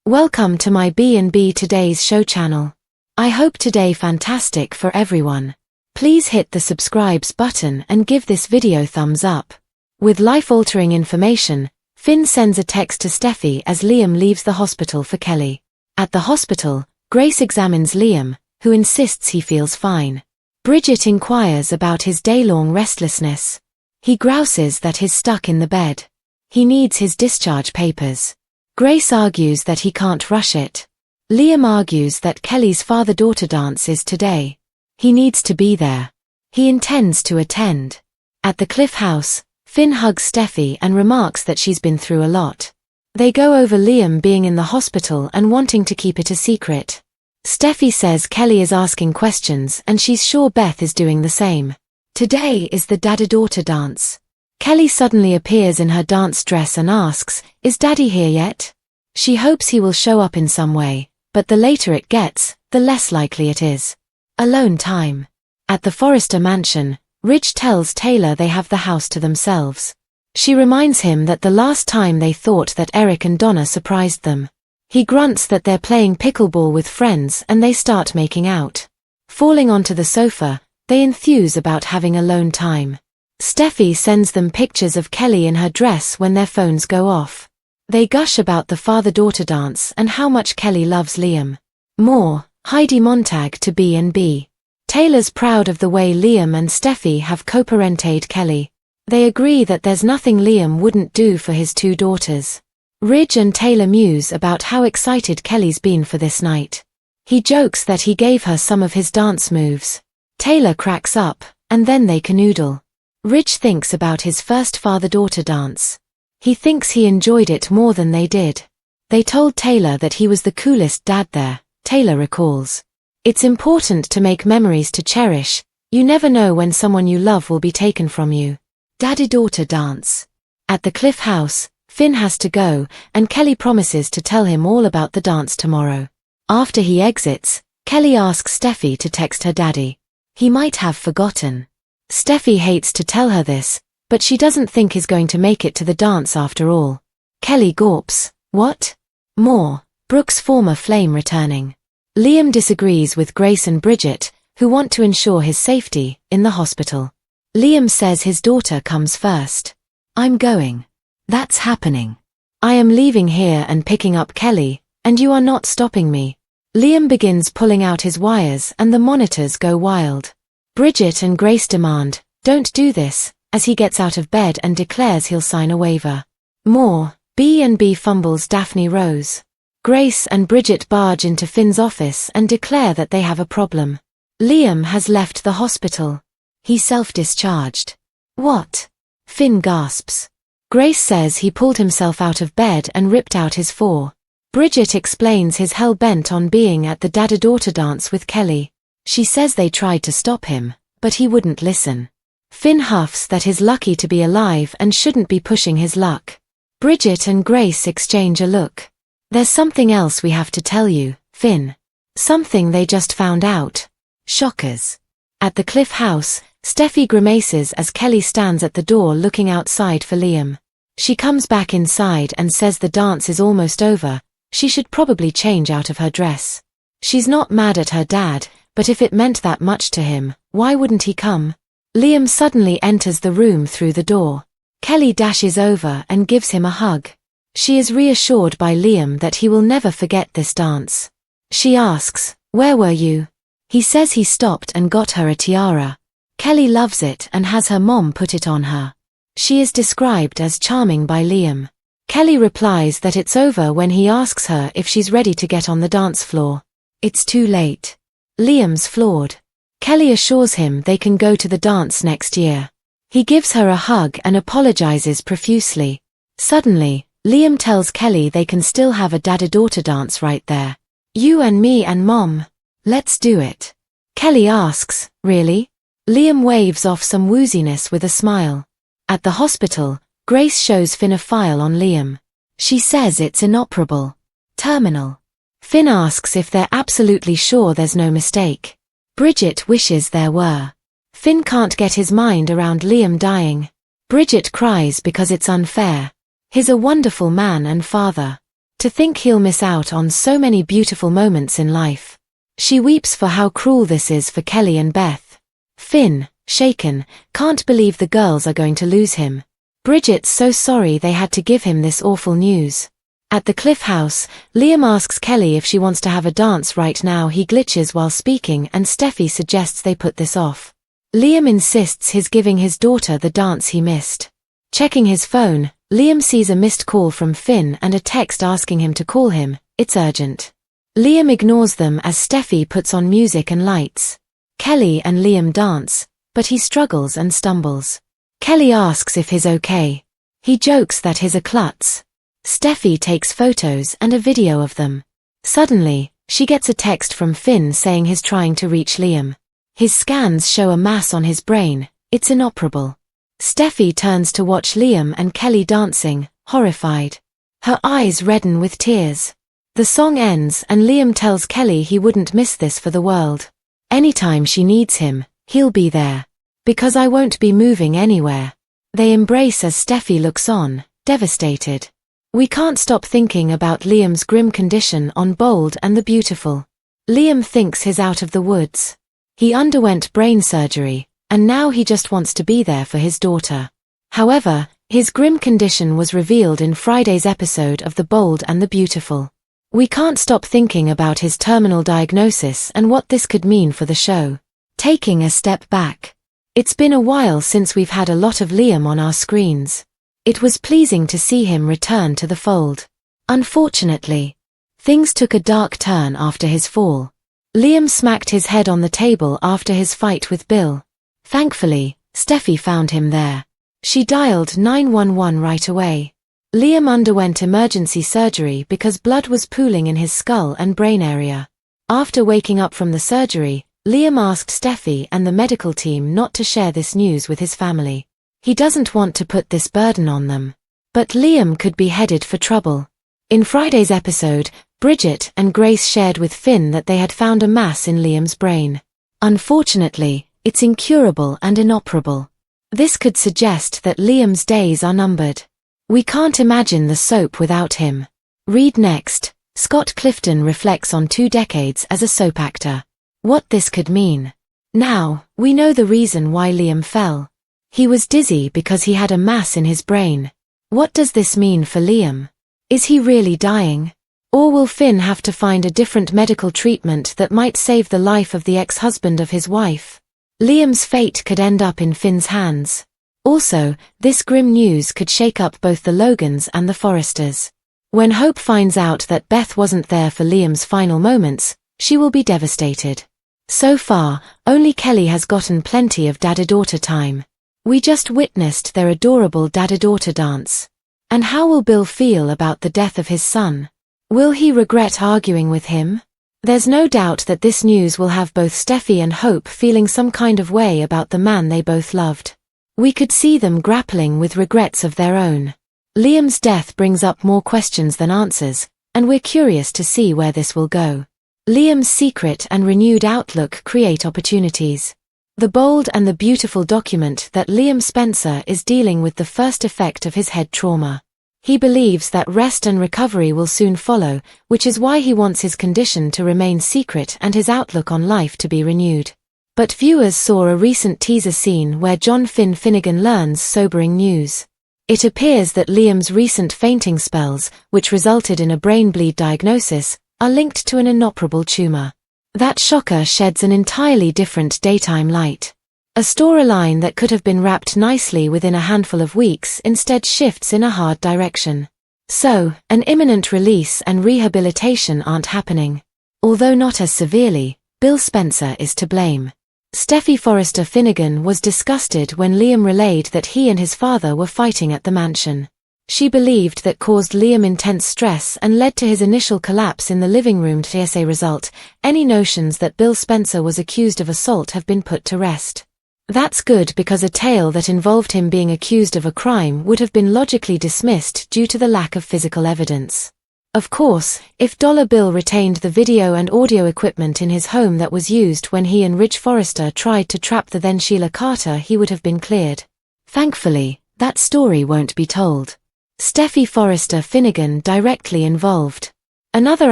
Welcome to my B&B Today's Show channel. I hope today fantastic for everyone. Please hit the subscribe button and give this video thumbs up. With life-altering information, Finn sends a text to Steffi as Liam leaves the hospital for Kelly. At the hospital, Grace examines Liam, who insists he feels fine. Bridget inquires about his day-long restlessness. He grouses that he's stuck in the bed. He needs his discharge papers. Grace argues that he can't rush it. Liam argues that Kelly's father-daughter dance is today. He needs to be there. He intends to attend. At the Cliff House, Finn hugs Steffi and remarks that she's been through a lot. They go over Liam being in the hospital and wanting to keep it a secret. Steffi says Kelly is asking questions and she's sure Beth is doing the same. Today is the daddy-daughter dance. Kelly suddenly appears in her dance dress and asks, "Is Daddy here yet?" She hopes he will show up in some way, but the later it gets, the less likely it is. Alone time. At the Forrester mansion, Ridge tells Taylor they have the house to themselves. She reminds him that the last time they thought that Eric and Donna surprised them. He grunts that they're playing pickleball with friends and they start making out. Falling onto the sofa, they enthuse about having alone time. Steffi sends them pictures of Kelly in her dress when their phones go off. They gush about the father-daughter dance and how much Kelly loves Liam. More, Heidi Montag to B&B. Taylor's proud of the way Liam and Steffi have co-parented Kelly. They agree that there's nothing Liam wouldn't do for his two daughters. Ridge and Taylor muse about how excited Kelly's been for this night. He jokes that he gave her some of his dance moves. Taylor cracks up, and then they canoodle. Ridge thinks about his first father-daughter dance. He thinks he enjoyed it more than they did. They told Taylor that he was the coolest dad there, Taylor recalls. It's important to make memories to cherish. You never know when someone you love will be taken from you. Daddy-daughter dance. At the Cliff House, Finn has to go, and Kelly promises to tell him all about the dance tomorrow. After he exits, Kelly asks Steffi to text her daddy. He might have forgotten. Steffi hates to tell her this, but she doesn't think he's going to make it to the dance after all. Kelly gawps. What? More, Brooke's former flame returning. Liam disagrees with Grace and Bridget, who want to ensure his safety, in the hospital. Liam says his daughter comes first. I'm going. That's happening. I am leaving here and picking up Kelly, and you are not stopping me. Liam begins pulling out his wires and the monitors go wild. Bridget and Grace demand, "Don't do this," as he gets out of bed and declares he'll sign a waiver. More, B&B fumbles Daphne Rose. Grace and Bridget barge into Finn's office and declare that they have a problem. Liam has left the hospital. He self-discharged. What? Finn gasps. Grace says he pulled himself out of bed and ripped out his fore. Bridget explains he's hell-bent on being at the daddy-daughter dance with Kelly. She says they tried to stop him, but he wouldn't listen. Finn huffs that he's lucky to be alive and shouldn't be pushing his luck. Bridget and Grace exchange a look. There's something else we have to tell you, Finn. Something they just found out. Shockers. At the Cliff House, Steffi grimaces as Kelly stands at the door looking outside for Liam. She comes back inside and says the dance is almost over. She should probably change out of her dress. She's not mad at her dad, but if it meant that much to him, why wouldn't he come? Liam suddenly enters the room through the door. Kelly dashes over and gives him a hug. She is reassured by Liam that he will never forget this dance. She asks, "Where were you?" He says he stopped and got her a tiara. Kelly loves it and has her mom put it on her. She is described as charming by Liam. Kelly replies that it's over when he asks her if she's ready to get on the dance floor. It's too late. Liam's floored. Kelly assures him they can go to the dance next year. He gives her a hug and apologizes profusely. Suddenly, Liam tells Kelly they can still have a daddy-daughter dance right there. "You and me and Mom. Let's do it." Kelly asks, "Really?" Liam waves off some wooziness with a smile. At the hospital, Grace shows Finn a file on Liam. She says it's inoperable. Terminal. Finn asks if they're absolutely sure there's no mistake. Bridget wishes there were. Finn can't get his mind around Liam dying. Bridget cries because it's unfair. He's a wonderful man and father. To think he'll miss out on so many beautiful moments in life. She weeps for how cruel this is for Kelly and Beth. Finn, shaken, can't believe the girls are going to lose him. Bridget's so sorry they had to give him this awful news. At the Cliff House, Liam asks Kelly if she wants to have a dance right now. He glitches while speaking and Steffi suggests they put this off. Liam insists he's giving his daughter the dance he missed. Checking his phone, Liam sees a missed call from Finn and a text asking him to call him. It's urgent. Liam ignores them as Steffi puts on music and lights. Kelly and Liam dance, but he struggles and stumbles. Kelly asks if he's okay. He jokes that he's a klutz. Steffi takes photos and a video of them. Suddenly, she gets a text from Finn saying he's trying to reach Liam. His scans show a mass on his brain. It's inoperable. Steffi turns to watch Liam and Kelly dancing, horrified. Her eyes redden with tears. The song ends and Liam tells Kelly he wouldn't miss this for the world. Anytime she needs him, he'll be there. Because I won't be moving anywhere. They embrace as Steffi looks on, devastated. We can't stop thinking about Liam's grim condition on Bold and the Beautiful. Liam thinks he's out of the woods. He underwent brain surgery, and now he just wants to be there for his daughter. However, his grim condition was revealed in Friday's episode of The Bold and the Beautiful. We can't stop thinking about his terminal diagnosis and what this could mean for the show. Taking a step back. It's been a while since we've had a lot of Liam on our screens. It was pleasing to see him return to the fold. Unfortunately, things took a dark turn after his fall. Liam smacked his head on the table after his fight with Bill. Thankfully, Steffi found him there. She dialed 911 right away. Liam underwent emergency surgery because blood was pooling in his skull and brain area. After waking up from the surgery, Liam asked Steffi and the medical team not to share this news with his family. He doesn't want to put this burden on them. But Liam could be headed for trouble. In Friday's episode, Bridget and Grace shared with Finn that they had found a mass in Liam's brain. Unfortunately, it's incurable and inoperable. This could suggest that Liam's days are numbered. We can't imagine the soap without him. Read next. Scott Clifton reflects on 2 decades as a soap actor. What this could mean. Now, we know the reason why Liam fell. He was dizzy because he had a mass in his brain. What does this mean for Liam? Is he really dying? Or will Finn have to find a different medical treatment that might save the life of the ex-husband of his wife? Liam's fate could end up in Finn's hands. Also, this grim news could shake up both the Logans and the Forresters. When Hope finds out that Beth wasn't there for Liam's final moments, she will be devastated. So far, only Kelly has gotten plenty of daddy-daughter time. We just witnessed their adorable daddy-daughter dance. And how will Bill feel about the death of his son? Will he regret arguing with him? There's no doubt that this news will have both Steffi and Hope feeling some kind of way about the man they both loved. We could see them grappling with regrets of their own. Liam's death brings up more questions than answers, and we're curious to see where this will go. Liam's secret and renewed outlook create opportunities. The Bold and the Beautiful document that Liam Spencer is dealing with the first effect of his head trauma. He believes that rest and recovery will soon follow, which is why he wants his condition to remain secret and his outlook on life to be renewed. But viewers saw a recent teaser scene where John Finnegan learns sobering news. It appears that Liam's recent fainting spells, which resulted in a brain bleed diagnosis, are linked to an inoperable tumor. That shocker sheds an entirely different daytime light. A storyline that could have been wrapped nicely within a handful of weeks instead shifts in a hard direction. So, an imminent release and rehabilitation aren't happening. Although not as severely, Bill Spencer is to blame. Steffi Forrester Finnegan was disgusted when Liam relayed that he and his father were fighting at the mansion. She believed that caused Liam intense stress and led to his initial collapse in the living room. As a result, any notions that Bill Spencer was accused of assault have been put to rest. That's good because a tale that involved him being accused of a crime would have been logically dismissed due to the lack of physical evidence. Of course, if Dollar Bill retained the video and audio equipment in his home that was used when he and Ridge Forrester tried to trap the then Sheila Carter, he would have been cleared. Thankfully, that story won't be told. Steffy Forrester Finnegan directly involved. Another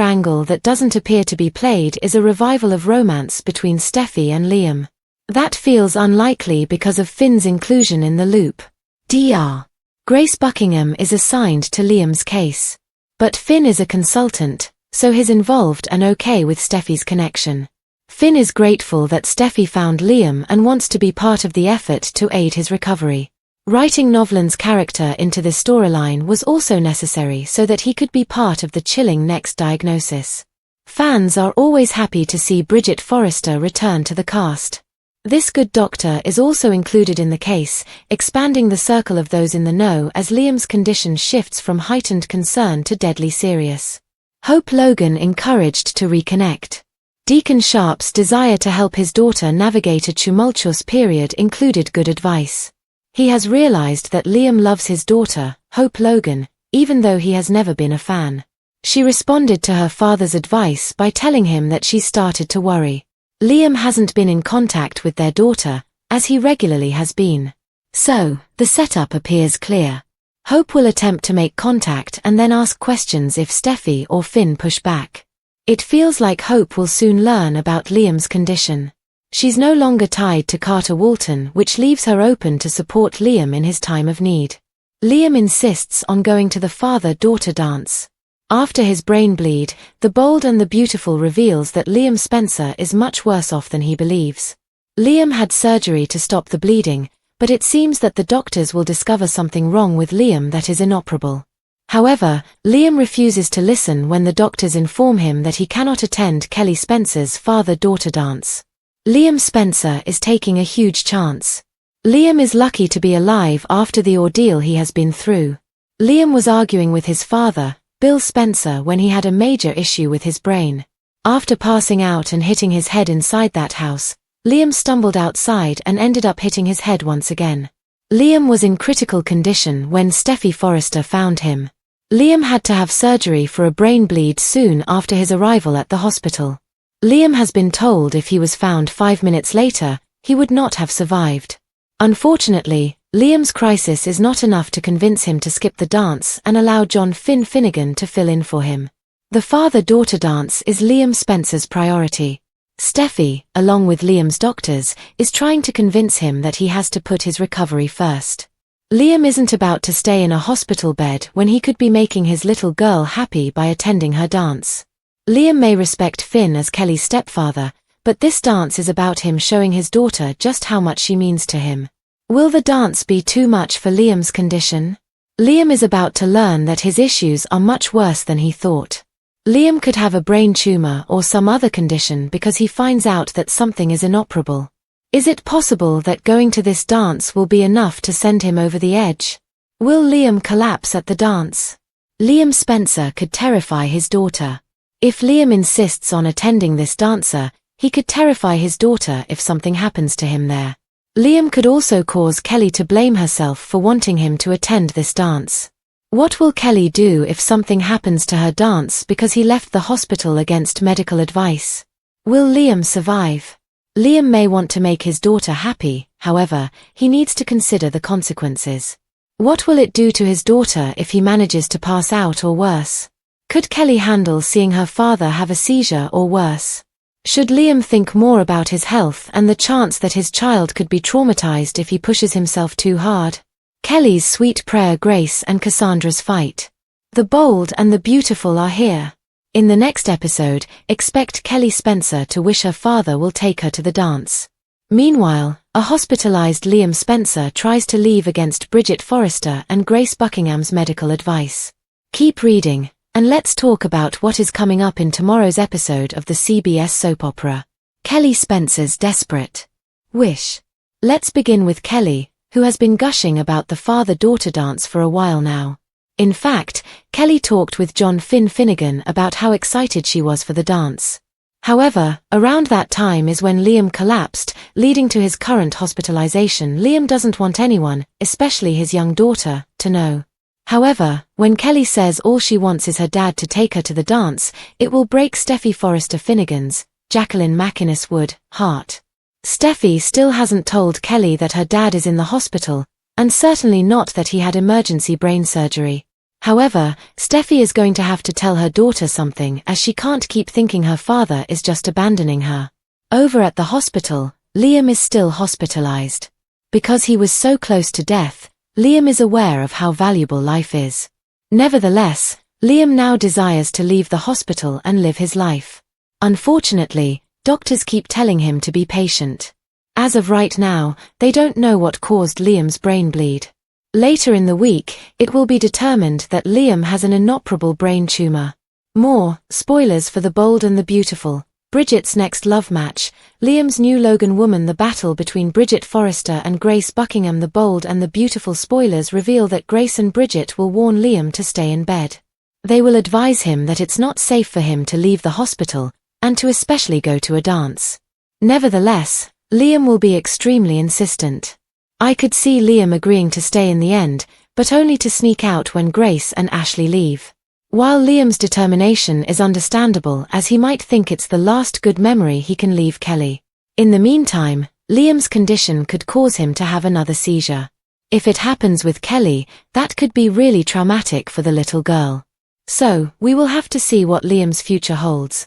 angle that doesn't appear to be played is a revival of romance between Steffy and Liam. That feels unlikely because of Finn's inclusion in the loop. Dr. Grace Buckingham is assigned to Liam's case. But Finn is a consultant, so he's involved and okay with Steffy's connection. Finn is grateful that Steffy found Liam and wants to be part of the effort to aid his recovery. Writing Novlan's character into this storyline was also necessary so that he could be part of the chilling next diagnosis. Fans are always happy to see Bridget Forrester return to the cast. This good doctor is also included in the case, expanding the circle of those in the know as Liam's condition shifts from heightened concern to deadly serious. Hope Logan encouraged to reconnect. Deacon Sharp's desire to help his daughter navigate a tumultuous period included good advice. He has realized that Liam loves his daughter, Hope Logan, even though he has never been a fan. She responded to her father's advice by telling him that she started to worry. Liam hasn't been in contact with their daughter, as he regularly has been. So, the setup appears clear. Hope will attempt to make contact and then ask questions if Steffy or Finn push back. It feels like Hope will soon learn about Liam's condition. She's no longer tied to Carter Walton, which leaves her open to support Liam in his time of need. Liam insists on going to the father-daughter dance. After his brain bleed, The Bold and the Beautiful reveals that Liam Spencer is much worse off than he believes. Liam had surgery to stop the bleeding, but it seems that the doctors will discover something wrong with Liam that is inoperable. However, Liam refuses to listen when the doctors inform him that he cannot attend Kelly Spencer's father-daughter dance. Liam Spencer is taking a huge chance. Liam is lucky to be alive after the ordeal he has been through. Liam was arguing with his father, Bill Spencer, when he had a major issue with his brain. After passing out and hitting his head inside that house, Liam stumbled outside and ended up hitting his head once again. Liam was in critical condition when Steffy Forrester found him. Liam had to have surgery for a brain bleed soon after his arrival at the hospital. Liam has been told if he was found 5 minutes later, he would not have survived. Unfortunately, Liam's crisis is not enough to convince him to skip the dance and allow John Finn Finnegan to fill in for him. The father-daughter dance is Liam Spencer's priority. Steffy, along with Liam's doctors, is trying to convince him that he has to put his recovery first. Liam isn't about to stay in a hospital bed when he could be making his little girl happy by attending her dance. Liam may respect Finn as Kelly's stepfather, but this dance is about him showing his daughter just how much she means to him. Will the dance be too much for Liam's condition? Liam is about to learn that his issues are much worse than he thought. Liam could have a brain tumor or some other condition because he finds out that something is inoperable. Is it possible that going to this dance will be enough to send him over the edge? Will Liam collapse at the dance? Liam Spencer could terrify his daughter. If Liam insists on attending this dancer, he could terrify his daughter if something happens to him there. Liam could also cause Kelly to blame herself for wanting him to attend this dance. What will Kelly do if something happens to her dance because he left the hospital against medical advice? Will Liam survive? Liam may want to make his daughter happy, however, he needs to consider the consequences. What will it do to his daughter if he manages to pass out or worse? Could Kelly handle seeing her father have a seizure or worse? Should Liam think more about his health and the chance that his child could be traumatized if he pushes himself too hard? Kelly's sweet prayer, Grace and Cassandra's fight. The Bold and the Beautiful are here. In the next episode, expect Kelly Spencer to wish her father will take her to the dance. Meanwhile, a hospitalized Liam Spencer tries to leave against Bridget Forrester and Grace Buckingham's medical advice. Keep reading. And let's talk about what is coming up in tomorrow's episode of the CBS soap opera, Kelly Spencer's Desperate Wish. Let's begin with Kelly, who has been gushing about the father-daughter dance for a while now. In fact, Kelly talked with John Finn Finnegan about how excited she was for the dance. However, around that time is when Liam collapsed, leading to his current hospitalization. Liam doesn't want anyone, especially his young daughter, to know. However, when Kelly says all she wants is her dad to take her to the dance, it will break Steffy Forrester Finnegan's, Jacqueline MacInnes Wood, heart. Steffy still hasn't told Kelly that her dad is in the hospital, and certainly not that he had emergency brain surgery. However, Steffi is going to have to tell her daughter something, as she can't keep thinking her father is just abandoning her. Over at the hospital, Liam is still hospitalized. Because he was so close to death, Liam is aware of how valuable life is. Nevertheless, Liam now desires to leave the hospital and live his life. Unfortunately, doctors keep telling him to be patient. As of right now, they don't know what caused Liam's brain bleed. Later in the week, it will be determined that Liam has an inoperable brain tumor. More spoilers for The Bold and the Beautiful. Bridget's next love match. Liam's new Logan woman. The battle between Bridget Forrester and Grace Buckingham. The Bold and the Beautiful spoilers reveal that Grace and Bridget will warn Liam to stay in bed. They will advise him that it's not safe for him to leave the hospital, and to especially go to a dance. Nevertheless, Liam will be extremely insistent. I could see Liam agreeing to stay in the end, but only to sneak out when Grace and Ashley leave. While Liam's determination is understandable, as he might think it's the last good memory he can leave Kelly. In the meantime, Liam's condition could cause him to have another seizure. If it happens with Kelly, that could be really traumatic for the little girl. So, we will have to see what Liam's future holds.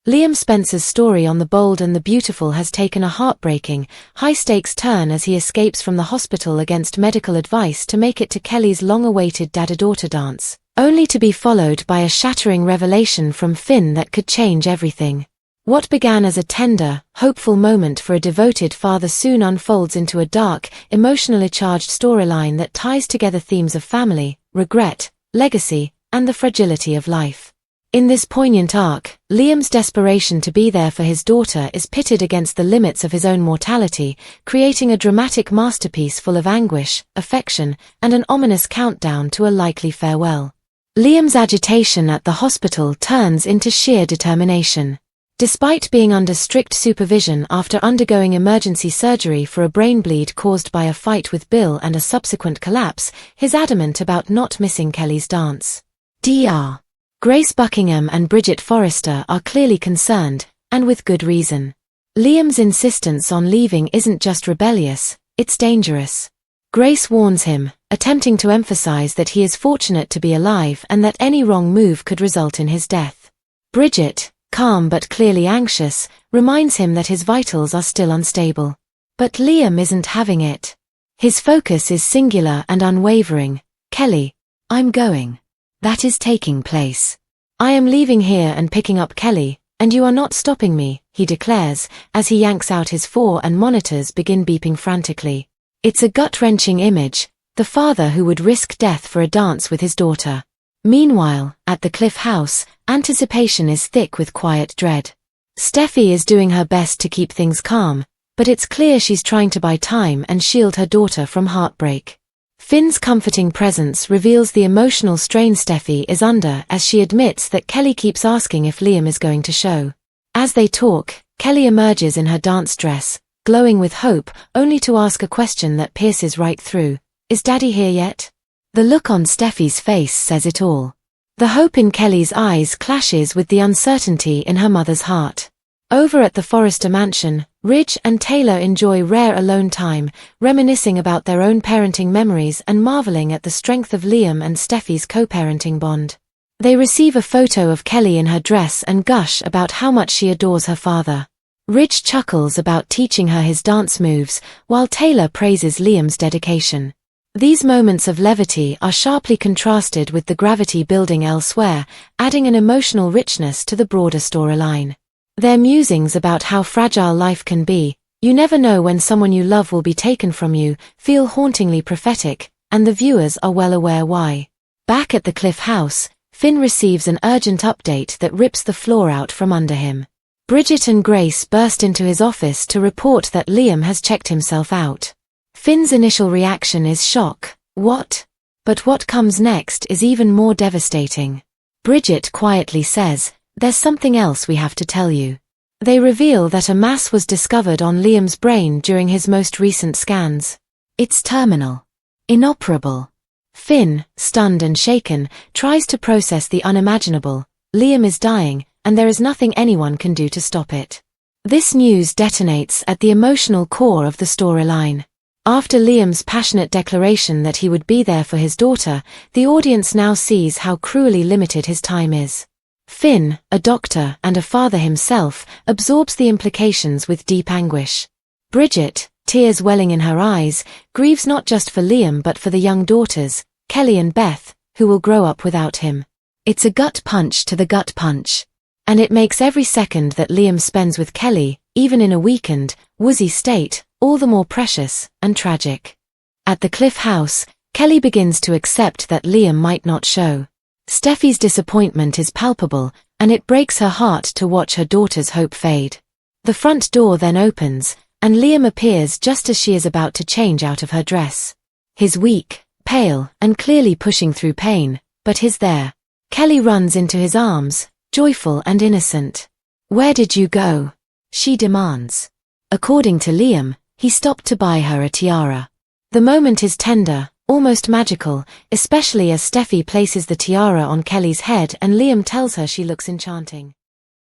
Liam Spencer's story on The Bold and the Beautiful has taken a heartbreaking, high-stakes turn as he escapes from the hospital against medical advice to make it to Kelly's long-awaited dad-daughter dance, only to be followed by a shattering revelation from Finn that could change everything. What began as a tender, hopeful moment for a devoted father soon unfolds into a dark, emotionally charged storyline that ties together themes of family, regret, legacy, and the fragility of life. In this poignant arc, Liam's desperation to be there for his daughter is pitted against the limits of his own mortality, creating a dramatic masterpiece full of anguish, affection, and an ominous countdown to a likely farewell. Liam's agitation at the hospital turns into sheer determination. Despite being under strict supervision after undergoing emergency surgery for a brain bleed caused by a fight with Bill and a subsequent collapse, he's adamant about not missing Kelly's dance. Dr. Grace Buckingham and Bridget Forrester are clearly concerned, and with good reason. Liam's insistence on leaving isn't just rebellious, it's dangerous. Grace warns him, attempting to emphasize that he is fortunate to be alive and that any wrong move could result in his death. Bridget, calm but clearly anxious, reminds him that his vitals are still unstable. But Liam isn't having it. His focus is singular and unwavering. Kelly, I'm going. That is taking place. I am leaving here and picking up Kelly, and you are not stopping me, he declares, as he yanks out his phone and monitors begin beeping frantically. It's a gut-wrenching image, the father who would risk death for a dance with his daughter. Meanwhile, at the Cliff House, anticipation is thick with quiet dread. Steffi is doing her best to keep things calm, but it's clear she's trying to buy time and shield her daughter from heartbreak. Finn's comforting presence reveals the emotional strain Steffi is under as she admits that Kelly keeps asking if Liam is going to show. As they talk, Kelly emerges in her dance dress, glowing with hope, only to ask a question that pierces right through. Is Daddy here yet? The look on Steffi's face says it all. The hope in Kelly's eyes clashes with the uncertainty in her mother's heart. Over at the Forrester mansion, Ridge and Taylor enjoy rare alone time, reminiscing about their own parenting memories and marveling at the strength of Liam and Steffi's co-parenting bond. They receive a photo of Kelly in her dress and gush about how much she adores her father. Ridge chuckles about teaching her his dance moves, while Taylor praises Liam's dedication. These moments of levity are sharply contrasted with the gravity building elsewhere, adding an emotional richness to the broader storyline. Their musings about how fragile life can be, you never know when someone you love will be taken from you, feel hauntingly prophetic, and the viewers are well aware why. Back at the Cliff House, Finn receives an urgent update that rips the floor out from under him. Bridget and Grace burst into his office to report that Liam has checked himself out. Finn's initial reaction is shock. What? But what comes next is even more devastating. Bridget quietly says, "There's something else we have to tell you." They reveal that a mass was discovered on Liam's brain during his most recent scans. It's terminal. Inoperable. Finn, stunned and shaken, tries to process the unimaginable. Liam is dying, and there is nothing anyone can do to stop it. This news detonates at the emotional core of the storyline. After Liam's passionate declaration that he would be there for his daughter, the audience now sees how cruelly limited his time is. Finn, a doctor and a father himself, absorbs the implications with deep anguish. Bridget, tears welling in her eyes, grieves not just for Liam but for the young daughters, Kelly and Beth, who will grow up without him. It's a gut punch to the gut punch. And it makes every second that Liam spends with Kelly, even in a weakened, woozy state, all the more precious and tragic. At the Cliff House, Kelly begins to accept that Liam might not show. Steffi's disappointment is palpable, and it breaks her heart to watch her daughter's hope fade. The front door then opens, and Liam appears just as she is about to change out of her dress. He's weak, pale, and clearly pushing through pain, but he's there. Kelly runs into his arms, joyful and innocent. "Where did you go?" she demands. According to Liam, he stopped to buy her a tiara. The moment is tender, almost magical, especially as Steffi places the tiara on Kelly's head and Liam tells her she looks enchanting.